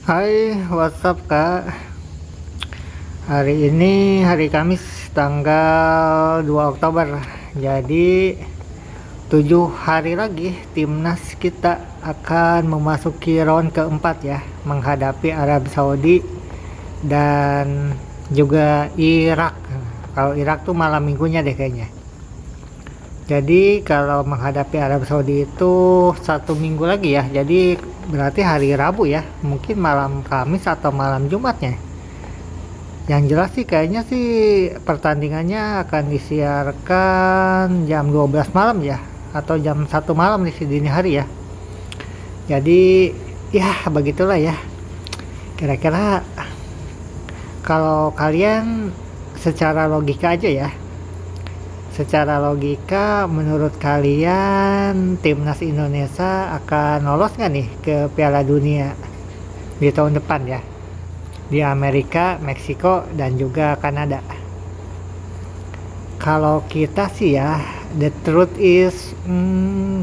Hai, what's up Kak? Hari ini hari Kamis tanggal 2 Oktober. Jadi 7 hari lagi timnas kita akan memasuki round keempat ya, menghadapi Arab Saudi dan juga Irak. Kalau Irak tuh malam minggunya deh kayaknya. Jadi kalau menghadapi Arab Saudi itu 1 minggu lagi ya. Jadi berarti hari Rabu ya. Mungkin malam Kamis atau malam Jumatnya. Yang jelas sih kayaknya sih pertandingannya akan disiarkan jam 12 malam ya. Atau jam 1 malam di dini hari ya. Jadi ya begitulah ya. Kira-kira kalau kalian secara logika aja ya. Secara logika, menurut kalian timnas Indonesia akan lolos nggak nih ke Piala Dunia di tahun depan ya? Di Amerika, Meksiko, dan juga Kanada. Kalau kita sih ya, the truth is,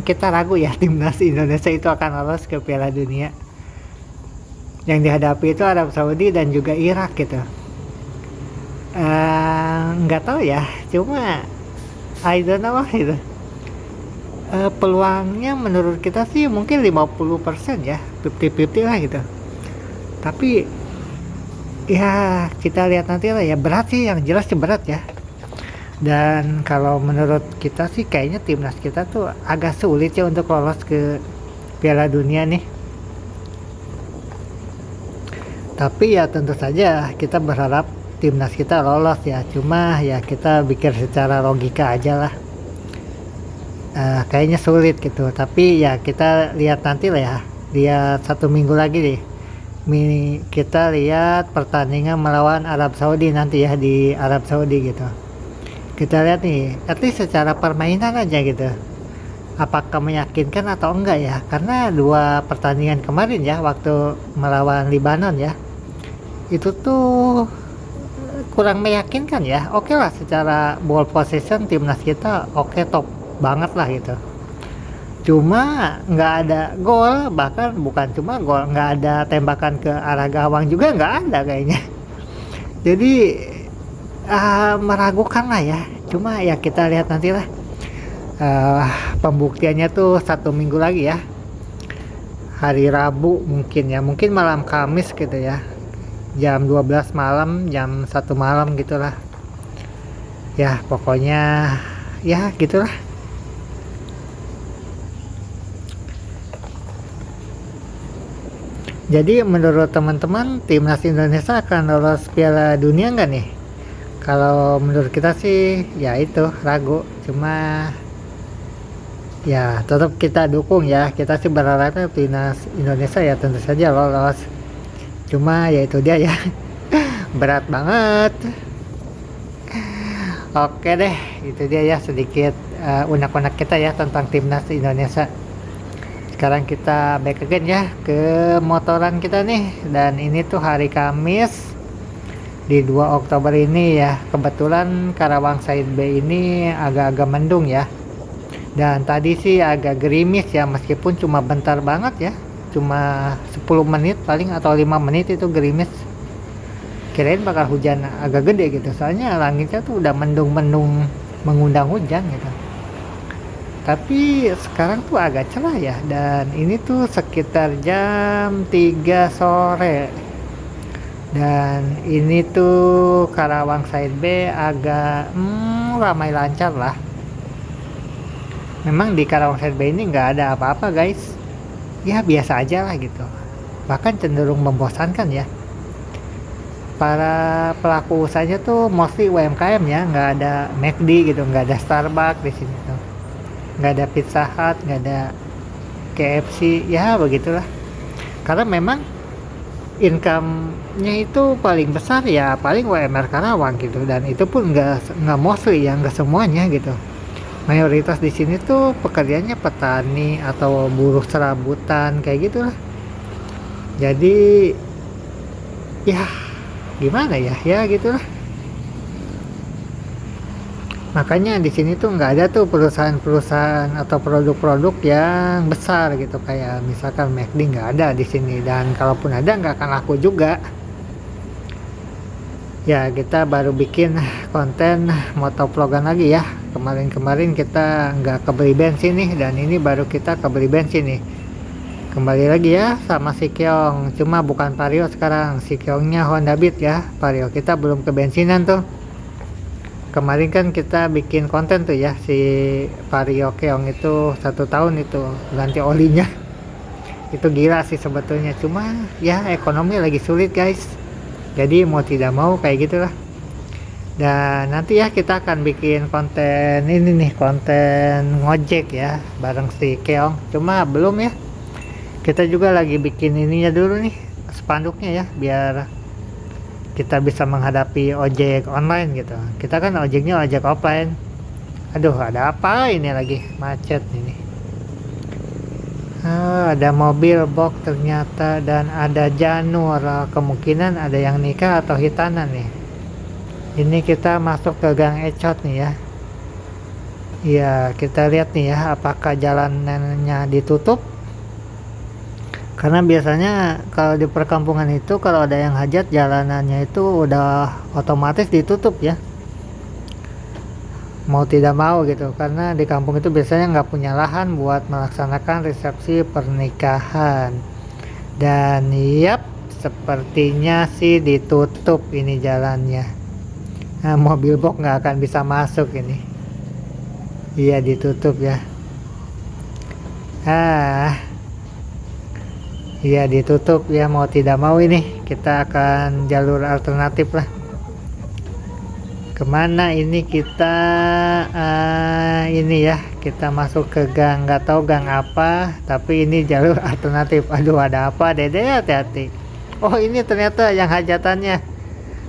kita ragu ya timnas Indonesia itu akan lolos ke Piala Dunia. Yang dihadapi itu Arab Saudi dan juga Irak gitu. Nggak tahu ya, cuma I don't know gitu. Peluangnya menurut kita sih mungkin 50% ya, 50-50 lah gitu. Tapi ya kita lihat nanti lah ya, berat sih, yang jelas sih berat ya. Dan kalau menurut kita sih kayaknya timnas kita tuh agak sulit ya untuk lolos ke Piala Dunia nih. Tapi ya tentu saja kita berharap timnas kita lolos ya, cuma ya kita pikir secara logika aja lah. Kayaknya sulit gitu, tapi ya kita lihat nanti lah ya. Lihat 1 minggu lagi deh, kita lihat pertandingan melawan Arab Saudi nanti ya, di Arab Saudi gitu. Kita lihat nih, at least secara permainan aja gitu, apakah meyakinkan atau enggak ya. Karena 2 pertandingan kemarin ya, waktu melawan Lebanon ya, itu tuh kurang meyakinkan ya. Oke lah, secara ball possession timnas kita oke, top banget lah gitu. Cuma nggak ada gol, bahkan bukan cuma gol, nggak ada tembakan ke arah gawang juga nggak ada kayaknya. Jadi meragukan lah ya. Cuma ya kita lihat nanti lah. Pembuktiannya tuh 1 minggu lagi ya. Hari Rabu mungkin ya, mungkin malam Kamis gitu ya. Jam 12 malam, jam 1 malam gitulah. Ya pokoknya ya gitulah. Jadi menurut teman-teman, timnas Indonesia akan lolos Piala Dunia nggak nih? Kalau menurut kita sih ya itu ragu. Cuma ya tetap kita dukung ya. Kita sih berharapnya timnas Indonesia ya tentu saja lolos. Cuma ya itu dia ya, berat banget. Oke deh, itu dia ya sedikit unek-unek kita ya tentang timnas Indonesia. Sekarang kita back again ya ke motoran kita nih. Dan ini tuh hari Kamis di 2 Oktober ini ya. Kebetulan Karawang Side B ini agak-agak mendung ya. Dan tadi sih agak gerimis ya, meskipun cuma bentar banget ya. Cuma 10 menit paling atau 5 menit itu gerimis. Kirain bakal hujan agak gede gitu, soalnya langitnya tuh udah mendung-mendung mengundang hujan gitu. Tapi sekarang tuh agak cerah ya, dan ini tuh sekitar jam 3 sore. Dan ini tuh Karawang Side B agak ramai lancar lah. Memang di Karawang Side B ini nggak ada apa-apa guys. Ya biasa aja lah gitu, bahkan cenderung membosankan ya. Para pelaku usahanya tuh mostly UMKM ya, nggak ada McD gitu, nggak ada Starbucks di sini tuh, nggak ada Pizza Hut, nggak ada KFC ya, begitulah. Karena memang income-nya itu paling besar ya paling UMR Karawang gitu, dan itu pun nggak mostly ya, nggak semuanya gitu. Mayoritas di sini tuh pekerjaannya petani atau buruh serabutan kayak gitulah. Jadi ya gimana ya, ya gitulah. Makanya di sini tuh nggak ada tuh perusahaan-perusahaan atau produk-produk yang besar gitu, kayak misalkan McD nggak ada di sini, dan kalaupun ada nggak akan laku juga. Ya kita baru bikin konten motovlogan lagi ya. Kemarin-kemarin kita nggak kebeli bensin nih, dan ini baru kita kebeli bensin nih. Kembali lagi ya sama si Keong, cuma bukan Vario sekarang, si Keongnya Honda Beat ya. Vario kita belum kebensinan tuh. Kemarin kan kita bikin konten tuh ya, si Vario Keong itu 1 tahun itu ganti olinya. Itu gila sih sebetulnya, cuma ya ekonomi lagi sulit guys, jadi mau tidak mau kayak gitulah. Dan nanti ya kita akan bikin konten ini nih, konten ngojek ya bareng si Keong, cuma belum ya. Kita juga lagi bikin ininya dulu nih, spanduknya ya, biar kita bisa menghadapi ojek online gitu. Kita kan ojeknya ojek offline. Aduh, ada apa ini lagi, macet ini. Ada mobil box ternyata, dan ada janur, kemungkinan ada yang nikah atau hitanan nih. Ini kita masuk ke Gang Ecot nih ya. Ya kita lihat nih ya, apakah jalanannya ditutup. Karena biasanya kalau di perkampungan itu kalau ada yang hajat, jalanannya itu udah otomatis ditutup ya. Mau tidak mau gitu, karena di kampung itu biasanya nggak punya lahan buat melaksanakan resepsi pernikahan. Dan yap, sepertinya sih ditutup ini jalannya. Nah, mobil box nggak akan bisa masuk ini. Iya ditutup ya. Iya ditutup ya, mau tidak mau ini kita akan jalur alternatif lah. Kemana ini kita? Ini ya, kita masuk ke gang, nggak tahu gang apa, tapi ini jalur alternatif. Aduh, ada apa Dede, hati-hati. Oh ini ternyata yang hajatannya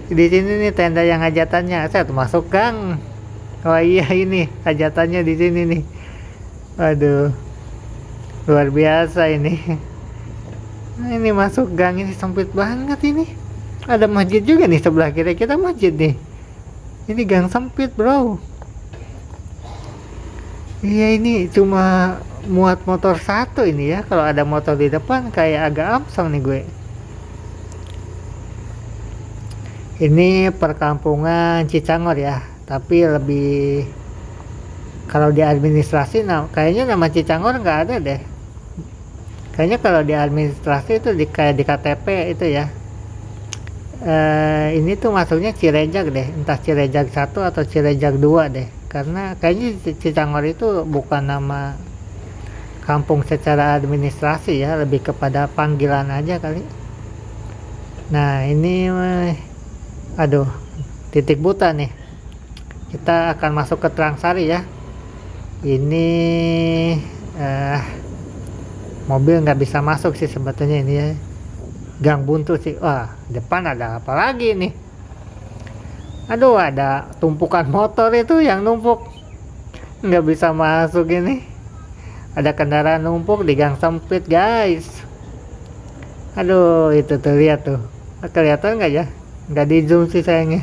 di sini nih, tenda yang hajatannya. Saya tuh masuk gang. Oh iya, ini hajatannya di sini nih. Aduh, luar biasa ini. Nah, ini masuk gang, ini sempit banget ini. Ada masjid juga nih sebelah kiri kita, masjid nih. Ini gang sempit bro. Iya, ini cuma muat motor satu ini ya. Kalau ada motor di depan kayak agak amsong nih gue. Ini perkampungan Cicangor ya, tapi lebih, kalau di administrasi kayaknya nama Cicangor nggak ada deh. Kayaknya kalau di administrasi itu kayak di KTP itu ya. Ini tuh masuknya Cirejag deh, entah Cirejag 1 atau Cirejag 2 deh. Karena kayaknya Cicangor itu bukan nama kampung secara administrasi ya, lebih kepada panggilan aja kali. Nah ini aduh, titik buta nih. Kita akan masuk ke Trangsari ya. Ini mobil nggak bisa masuk sih sebetulnya ini ya. Gang buntu sih. Wah, depan ada apa lagi nih? Aduh, ada tumpukan motor itu yang numpuk, nggak bisa masuk ini. Ada kendaraan numpuk di gang sempit guys. Aduh, itu tuh, lihat tuh, kelihatan nggak ya? Nggak di zoom sih sayangnya.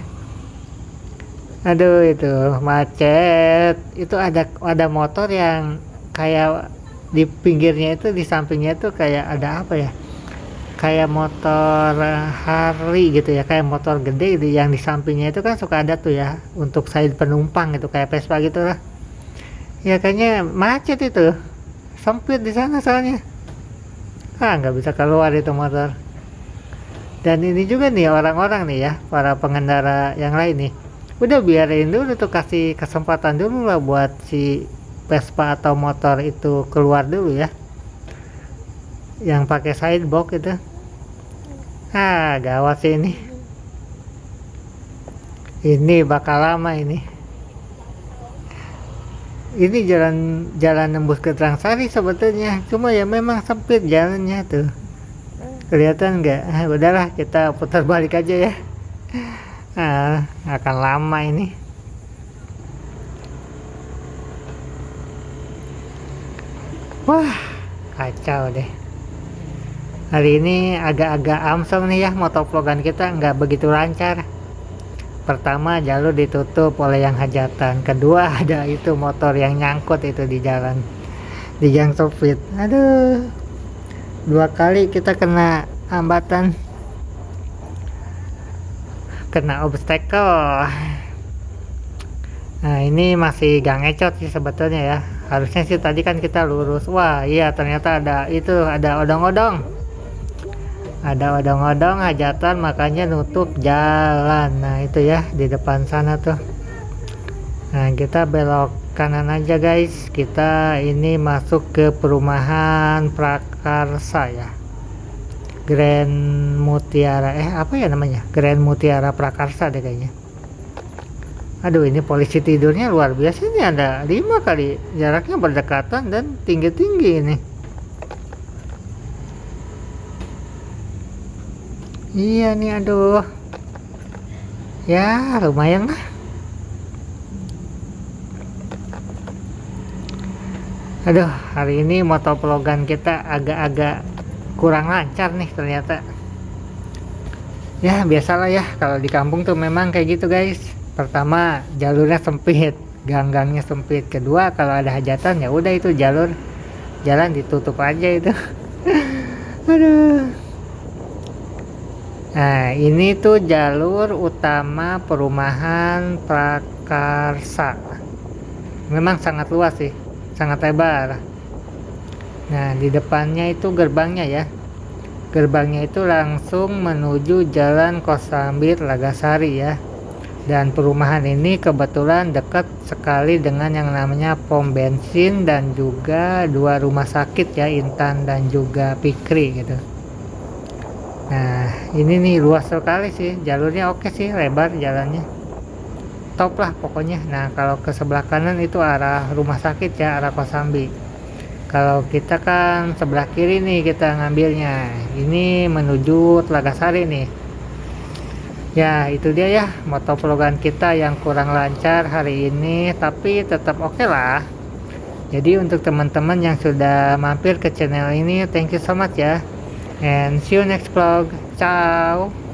Aduh, itu macet. Itu ada motor yang kayak di pinggirnya itu, di sampingnya itu kayak ada apa ya, kayak motor Harley gitu ya, kayak motor gede gitu. Yang di sampingnya itu kan suka ada tuh ya untuk side penumpang gitu, kayak Vespa gitu lah ya. Kayaknya macet itu, sempit di sana soalnya. Nggak bisa keluar itu motor. Dan ini juga nih orang-orang nih ya, para pengendara yang lain nih, udah biarin dulu tuh, kasih kesempatan dulu lah buat si Vespa atau motor itu keluar dulu ya, yang pakai sidebox itu. Gawat sih ini bakal lama ini jalan nembus ke Trangsari sebetulnya, cuma ya memang sempit jalannya tuh, kelihatan nggak? Udahlah, kita putar balik aja ya. Akan lama ini. Wah, kacau deh. Hari ini agak-agak amsong nih ya, motovlogan kita nggak begitu lancar. Pertama, jalur ditutup oleh yang hajatan. Kedua, ada itu motor yang nyangkut itu di jalan, di gang sempit. Aduh, 2 kali kita kena hambatan, kena obstacle. Nah, ini masih gang ecot sih sebetulnya ya. Harusnya sih tadi kan kita lurus. Wah, iya ternyata ada itu, ada odong-odong. Ada odong-odong hajatan, makanya nutup jalan. Nah itu ya di depan sana tuh. Nah kita belok kanan aja guys, kita ini masuk ke perumahan Prakarsa ya, Grand Mutiara, apa ya namanya, Grand Mutiara Prakarsa deh kayaknya. Aduh, ini polisi tidurnya luar biasa. Ini ada 5 kali, jaraknya berdekatan dan tinggi-tinggi ini. Iya nih, aduh. Ya, lumayan lah. Aduh, hari ini motovlogan kita agak-agak kurang lancar nih ternyata. Ya, biasalah ya, kalau di kampung tuh memang kayak gitu guys. Pertama, jalurnya sempit, gang-gangnya sempit. Kedua, kalau ada hajatan ya udah itu jalan ditutup aja itu. Aduh. Nah, ini tuh jalur utama perumahan Prakarsa. Memang sangat luas sih, sangat lebar. Nah, di depannya itu gerbangnya ya. Gerbangnya itu langsung menuju Jalan Kosambi Lagasari ya. Dan perumahan ini kebetulan dekat sekali dengan yang namanya pom bensin dan juga 2 rumah sakit ya, Intan dan juga Pikri gitu. Nah, ini nih luas sekali sih, jalurnya oke sih, lebar jalannya, top lah pokoknya. Nah, kalau ke sebelah kanan itu arah rumah sakit ya, arah Kosambi. Kalau kita kan sebelah kiri nih kita ngambilnya, ini menuju Telagasari nih. Ya, itu dia ya motovlogan kita yang kurang lancar hari ini, tapi tetap oke lah. Jadi untuk teman-teman yang sudah mampir ke channel ini, thank you so much ya. And see you next vlog. Ciao.